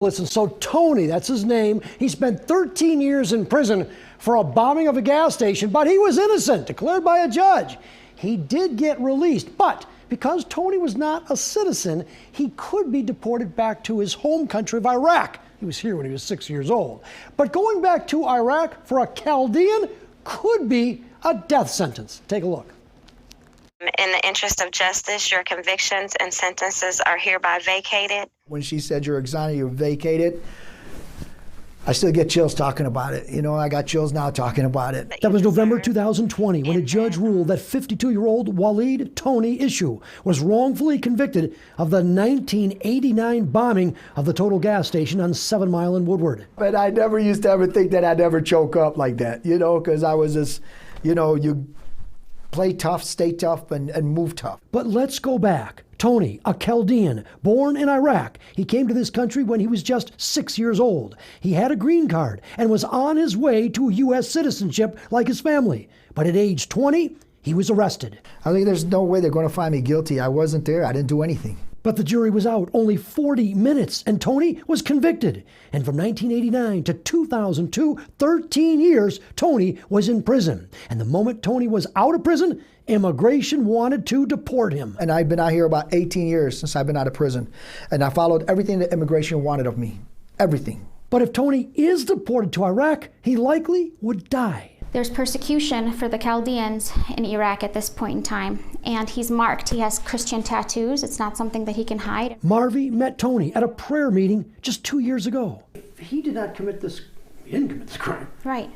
Listen, so Tony, that's his name, he spent 13 years in prison for a bombing of a gas station, but he was innocent, declared by a judge. He did get released, but because Tony was not a citizen, he could be deported back to his home country of Iraq. He was here when he was 6 years old. But going back to Iraq for a Chaldean could be a death sentence. Take a look. In the interest of justice, your convictions and sentences are hereby vacated. When she said you're exonerated, you're vacated, I still get chills talking about it. You know, I got chills now talking about it. That was November 2020 when a judge ruled that 52-year-old Waleed Tony Isho was wrongfully convicted of the 1989 bombing of the Total gas station on 7 Mile and Woodward. But I never used to ever think that I'd ever choke up like that, you know, because I was just, you know, you play tough, stay tough, and move tough. But let's go back. Tony, a Chaldean, born in Iraq. He came to this country when he was just 6 years old. He had a green card and was on his way to U.S. citizenship like his family. But at age 20, he was arrested. I think there's no way they're going to find me guilty. I wasn't there. I didn't do anything. But the jury was out only 40 minutes, and Tony was convicted. And from 1989 to 2002, 13 years, Tony was in prison. And the moment Tony was out of prison, immigration wanted to deport him. And I've been out here about 18 years since I've been out of prison. And I followed everything that immigration wanted of me. Everything. But if Tony is deported to Iraq, he likely would die. There's persecution for the Chaldeans in Iraq at this point in time, and he's marked. He has Christian tattoos. It's not something that he can hide. Marvy met Tony at a prayer meeting just 2 years ago. If he did not commit this, he didn't commit this crime. Right.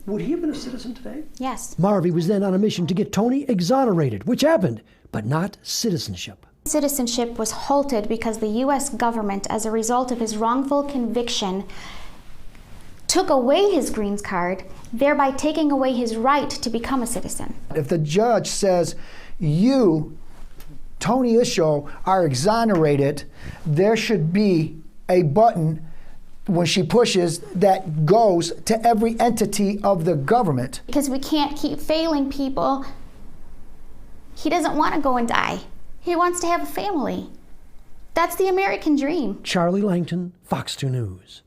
Would he have been a citizen today? Yes. Marvy was then on a mission to get Tony exonerated, which happened, but not citizenship. Citizenship was halted because the U.S. government, as a result of his wrongful conviction, took away his green card, thereby taking away his right to become a citizen. If the judge says, you, Tony Isho, are exonerated, there should be a button when she pushes that goes to every entity of the government. Because we can't keep failing people. He doesn't want to go and die. He wants to have a family. That's the American dream. Charlie Langton, Fox 2 News.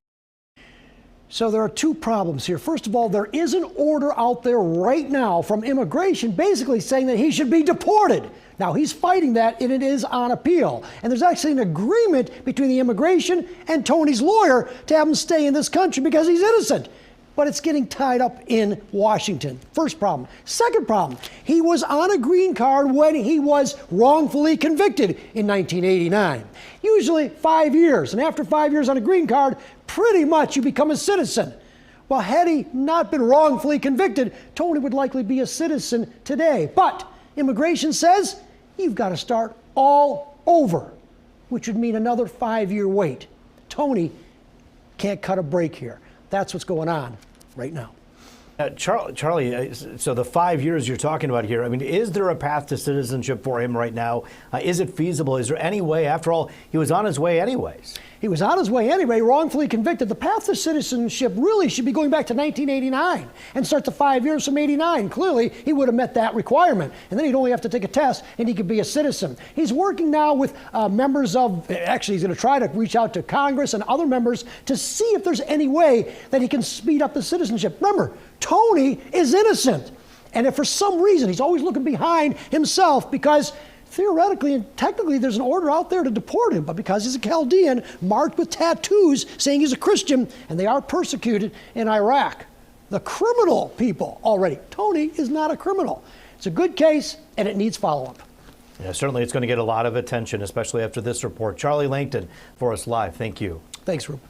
So there are two problems here. First of all, there is an order out there right now from immigration basically saying that he should be deported. Now, he's fighting that, and it is on appeal. And there's actually an agreement between the immigration and Tony's lawyer to have him stay in this country because he's innocent. But it's getting tied up in Washington. First problem. Second problem, he was on a green card when he was wrongfully convicted in 1989. Usually 5 years, and after 5 years on a green card, pretty much you become a citizen. Well, had he not been wrongfully convicted, Tony would likely be a citizen today. But immigration says you've got to start all over, which would mean another 5-year wait. Tony can't cut a break here. That's what's going on right now. Charlie, so the 5 years you're talking about here, I mean, is there a path to citizenship for him right now? Is it feasible? Is there any way? After all, he was on his way anyways. He was on his way anyway, wrongfully convicted. The path to citizenship really should be going back to 1989 and start the 5 years from 89. Clearly, he would have met that requirement. And then he'd only have to take a test and he could be a citizen. He's working now with members of, actually he's going to try to reach out to Congress and other members to see if there's any way that he can speed up the citizenship. Remember, Tony is innocent. And if for some reason he's always looking behind himself because theoretically and technically there's an order out there to deport him, but because he's a Chaldean marked with tattoos saying he's a Christian and they are persecuted in Iraq. The criminal people already. Tony is not a criminal. It's a good case and it needs follow-up. Yeah, certainly it's going to get a lot of attention, especially after this report. Charlie Langton for us live. Thank you. Thanks, Rube.